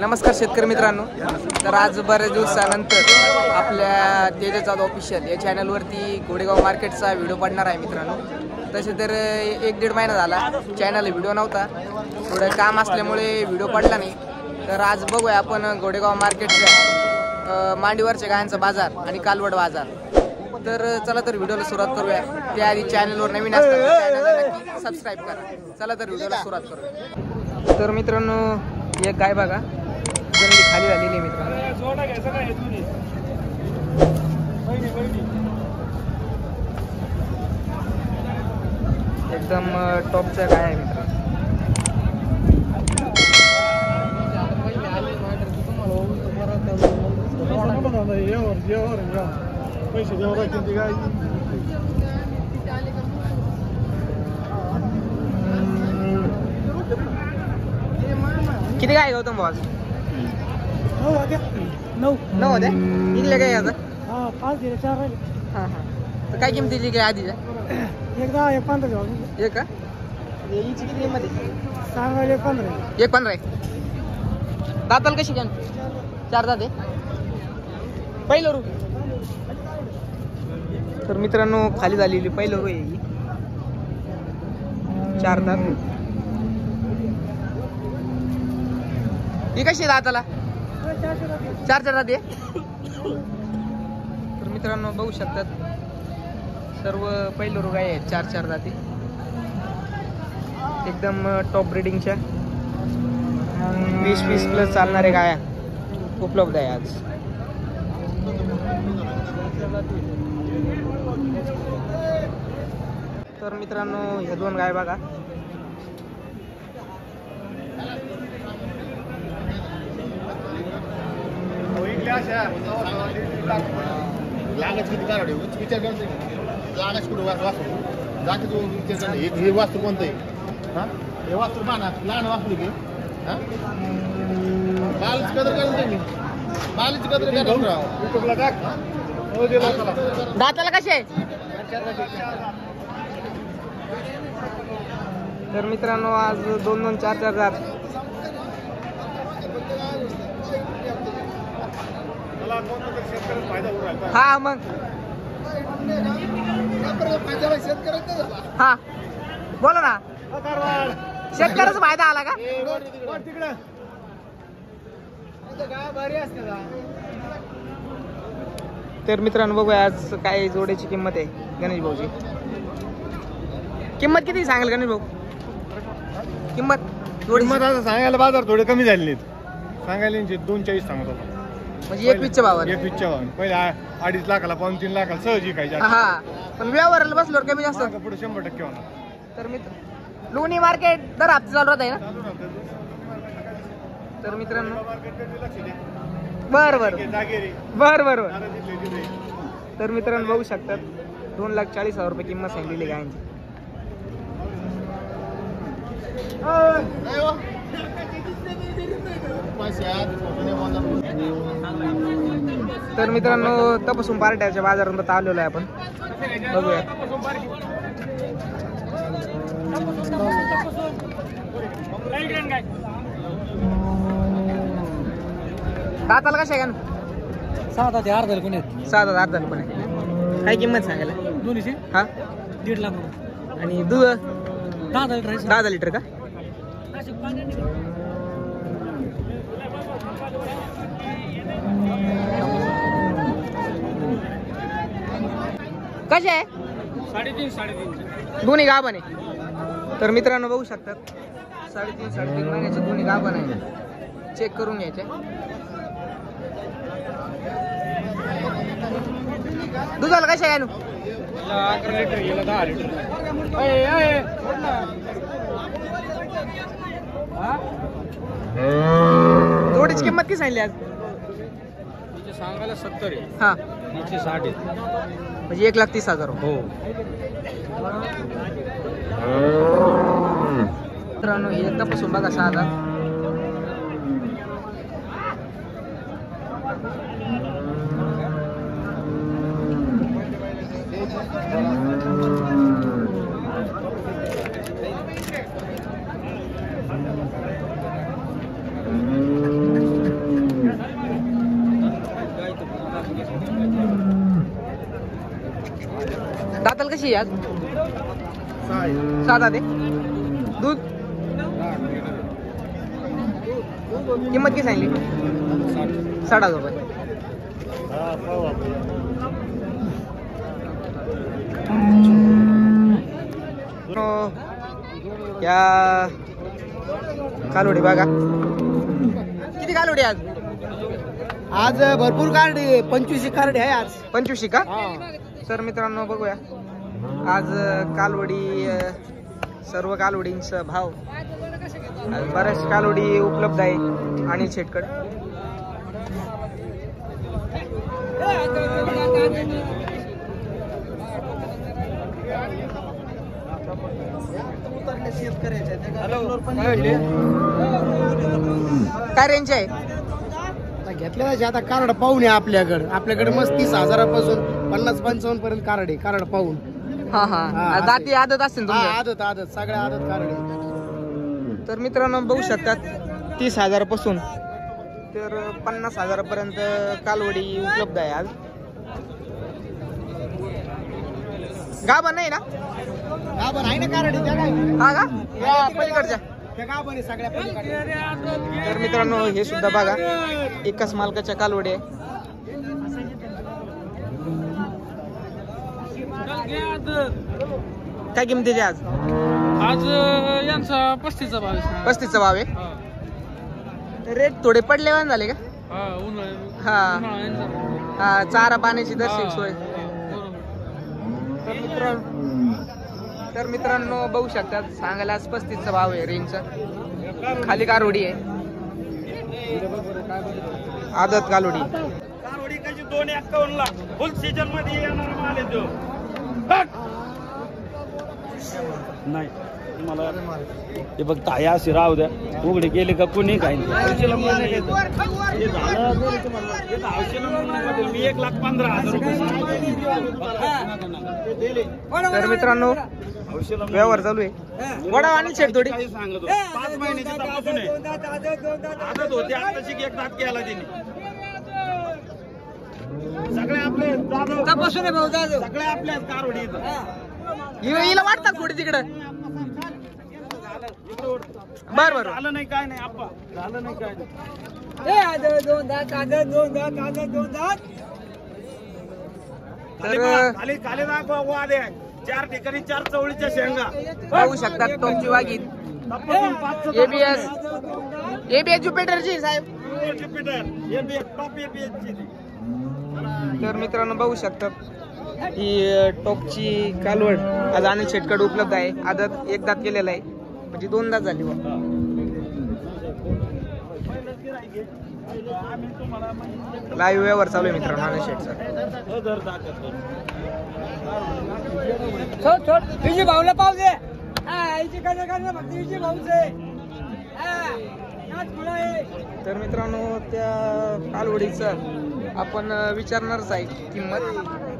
नमस्कार शेतकरी मित्रांनो. तर आज बऱ्याच दिवसानंतर आपल्या तेजस जाधव ऑफिशियल या चॅनलवरती गोडेगाव मार्केटचा व्हिडिओ पडणार आहे मित्रांनो. तसे तर 1-1.5 महिना झाला चॅनल व्हिडिओ नव्हता, थोडं काम असल्यामुळे व्हिडिओ पडला नाही. तर आज बघूया आपण गोडेगाव मार्केटच्या मांडीवरच्या गायांचा बाजार आणि कालवड बाजार. तर चला तर व्हिडिओला सुरुवात करूया. त्याआधी चॅनलवर नवीन असतात चॅनलला नक्की सबस्क्राईब करा. चला तर व्हिडिओला सुरुवात करूया. तर मित्रांनो एक गाय बघा जंगली खाली झालेली आहे मित्रांनो. एकदम टॉपच्या गाय आहे मित्रांनो. किती काय गौतम भाऊ? 9 होते. निघले काय आता? 5 दिले 4 राहिले. हां हां. तर काय किमतीची काय आधीच्या? एक 10 एक 15 एक का? हिची किती किंमत आहे? सांगायला 15. एक 15 आहे. दाताल कशी काय? 4 दाते पहिलं रू. तर मित्रांनो खाली झालेली पहिलं रू आहे ही. 4 दात. ही कशी दाताला? 4 दाते. तर मित्रांनो बघू शकतात सर्व पहिलं रू गाय आहेत 4 दाती. एकदम टॉप ब्रीडिंगच्या 20 प्लस चालणारे गाया उपलब्ध आहे आज. तर मित्रांनो ह्या 2 गाय बघा. हे वास्तू कोणतं आहे? हे वास्तू पाना लहान वास्तू घे. बालीची कदर करून मी बालीची कदर करून युट्यूबला टाक. दाताला कसे आहे? तर मित्रांनो आज 2-2 4-4 दात. हा मग हा बोला ना. शेतकऱ्याचा फायदा आला का? तर मित्रांनो बघूया आज काय जोड्याची किंमत आहे गणेश भाऊची. किंमत किती सांगाल गणेश भाऊ? किंमत किंमत आता सांगायला बाजार थोडे कमी झालेले सांगायला 240 सांगत होता. म्हणजे 21च्या भावाने. 21च्या भावाने पहिले 2.5 लाखाला 3 लाखाला सहजी खायचे. हा पण व्यवहाराला बसल्यावर कमी जास्त पुढे 100% होणार. तर मित्र लोणी मार्केट दर हप्ते चालू राहत आहे ना? तर मित्रांनो बर तर मित्रांनो बघू शकतात 2,40,000 रुपये किंमत सांगलेली गायांची. तर मित्रांनो तपासून पार्ट्याच्या बाजारात आलेलो आहे आपण. बघूया दाताला कशा आहे का? 7 दाते अर्धाला कोणी 7 अर्धाला पण आहे. काय किंमत सांगायला दोन्हीची? हा 1.5 लाख रुपये. आणि दूध 10 लिटर. 10 लिटर का? कसे आहे? 3.5 दोन्ही गाभण आहे. तर मित्रांनो बघू शकतात 3.5 महिन्याचे दोन्ही गाभण आहे. चेक करून घ्यायचे. दुधाला कशा आहे? 11 लिटर गेला 10 लिटर. जोडीची किंमत किती सांगली आज? सांगायला 70 आहे. हा तिचे 60 आहे. म्हणजे 1,30,000 हो. मित्रांनो हे तपासून बघा 6 दात. दाताल कशी आहे आज? 6 दाते. दूध किंमत किती सांगली? 60,000 रुपये. या कालोडी बघा, किती कालोडी आज? आज भरपूर कार्ड 25 कार्ड आहे आज. 25 का? तर मित्रांनो बघूया आज कालवडी, सर्व कालवडींचा भाव. बऱ्याच कालवडी उपलब्ध आहे आणि शेटकड. काय रेंज आहे? घेतलेला आता कार्ड पाहून आहे आपल्याकडे मस्त 30,000पासून 50-55 पर्यंत कार्ड आहे. कार्ड पाहून. हा हा, दाती आदत असतील तुमच्या? आदत सगळ्या आदत कार्ड आहे. तर मित्रांनो बघू शकतात 30,000 पासून तर 50,000 पर्यंत कालवडी उपलब्ध आहे आज. गाभा नाही ना? गाभण आहे ना कार्ड आहे त्या काय? हा का? या पलीकडच्या. त्या गाभण आहे सगळ्या पलीकडे. तर मित्रांनो हे सुद्धा बघा, एकाच मालकाच्या कालवडी आहे. काय किमतीचे आज? आज यांचा 35चा भाव आहे. 35चा भाव आहे. रेट थोडे पडलेवान झाले का? हा, चारा पाण्याची दर्शक सोय. तर मित्रांनो बघू शकतात, सांगायला आज 35चा भाव आहे रेंजचा. खाली कारोडी आहे, आदत कालोडी. कारोडी कशी 251 ला फुल सीजन मध्ये येणार माल आहे तो. नाही मला ते बघ ताया अशी राहू द्या, उघडे गेले का कोणी काही मी 1,15,000 रुपये. तर मित्रांनो व्यवहार चालू आहे. वडा आणि शेट थोडी सांगतो 5 महिन्याची तपासून आहे. आदत होते आताशी एक दात केला तिने. सगळे आपले तपासून आहे भाऊ, जाधव. सगळे आपल्या कारोडी हिला वाटतात थोडी तिकडं. बर बर, झालं नाही काय नाही आप्पा, झालं नाही काय नाही. तर खाली खाली दाखवा वाद आहे. 4 ठिकाणी 4 चवळीच्या शेंगा पाहू शकतात टॉपची वाघीत. तपासून 500 एबीएस ज्युपिटरची साहेब. ज्युपिटर एबीएस टॉप एबीएस ची. तर मित्रांनो बघू शकतात ही टॉपची कालवड आज अनिल शेटकडे उपलब्ध आहे. आदत एक दात केलेला आहे, म्हणजे 2 दात झाली. लाईव्ह व्यवहार चालू आहे मित्रांनो अनिल शेटचा. भाऊला पाव दे. तर मित्रांनो त्या कालवडीचं आपण विचारणारच आहे किंमत,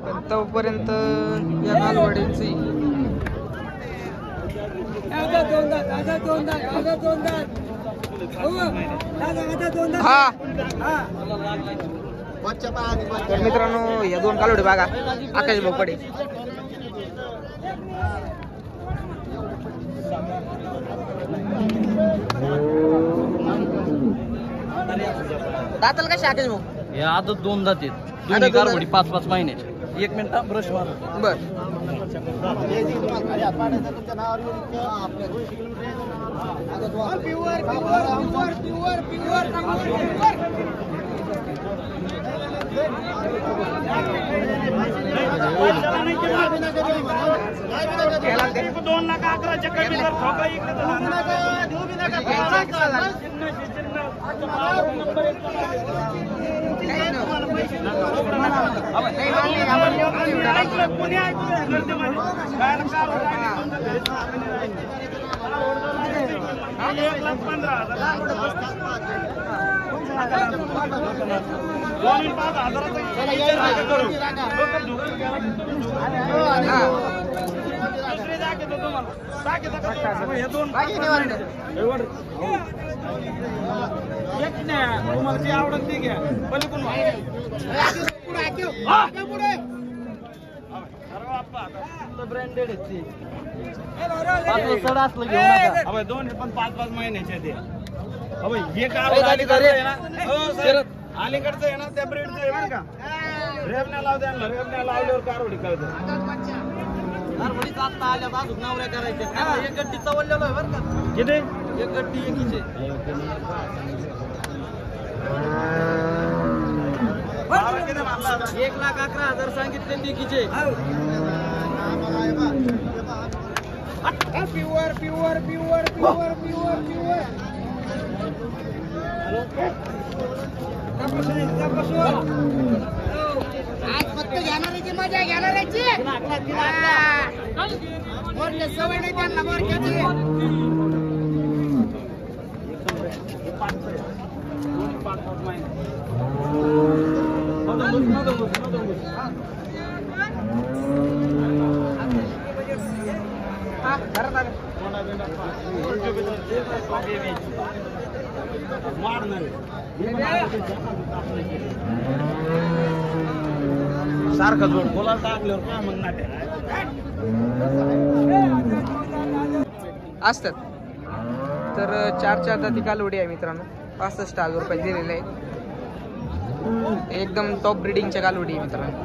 पण तोपर्यंत या कालवडीची हा. तर मित्रांनो या 2 कालवडी बघा, आकाश भोपडे. दाताल कशी आकाश भाऊ? हे आदत 2 दात आहेत. आदत दोन्ही 2 कारोडी 5-5 महिन्याचे. 1 मिनिट ब्रश मार. बर. दोन लाख 11च्या कमी जर ठोका इकडे कोणी तुम्हाला जी आवडत ती घ्या. पलीकडून ब्रँडेड आहेत ते. सड असलं घेऊ नका. अबे दोन पण 5-5 महिन्याचे ते. अबे हे काय अलीकडचं आहे ना? हो सर, अलीकडचं आहे ना त्या ब्रेडचं आहे बरं का. रेवण्या लावते आणलं, रेवण्या लावल्यावर कारवडी कळतं. कारवडीच आता आल्या अजून नवऱ्या करायच्या. एक गड्डी चवललेलो आहे बरं का. किती? एक गड्डी एकीचे. 1,11,000 सांगितले एकीचे. Pure pure pure pure pure pure आज फक्त घेणाऱ्याची मजा घेणाऱ्याची मोठे सवय नाही त्यांना मोरक्याची. सारखं जोड बोला टाकल्यावर काय मग नाट्य असतात. तर 4 दाती कालवडी आहे मित्रांनो. 65,000 रुपये दिलेले आहेत. एकदम टॉप ब्रीडिंगच्या कालवडी आहे मित्रांनो.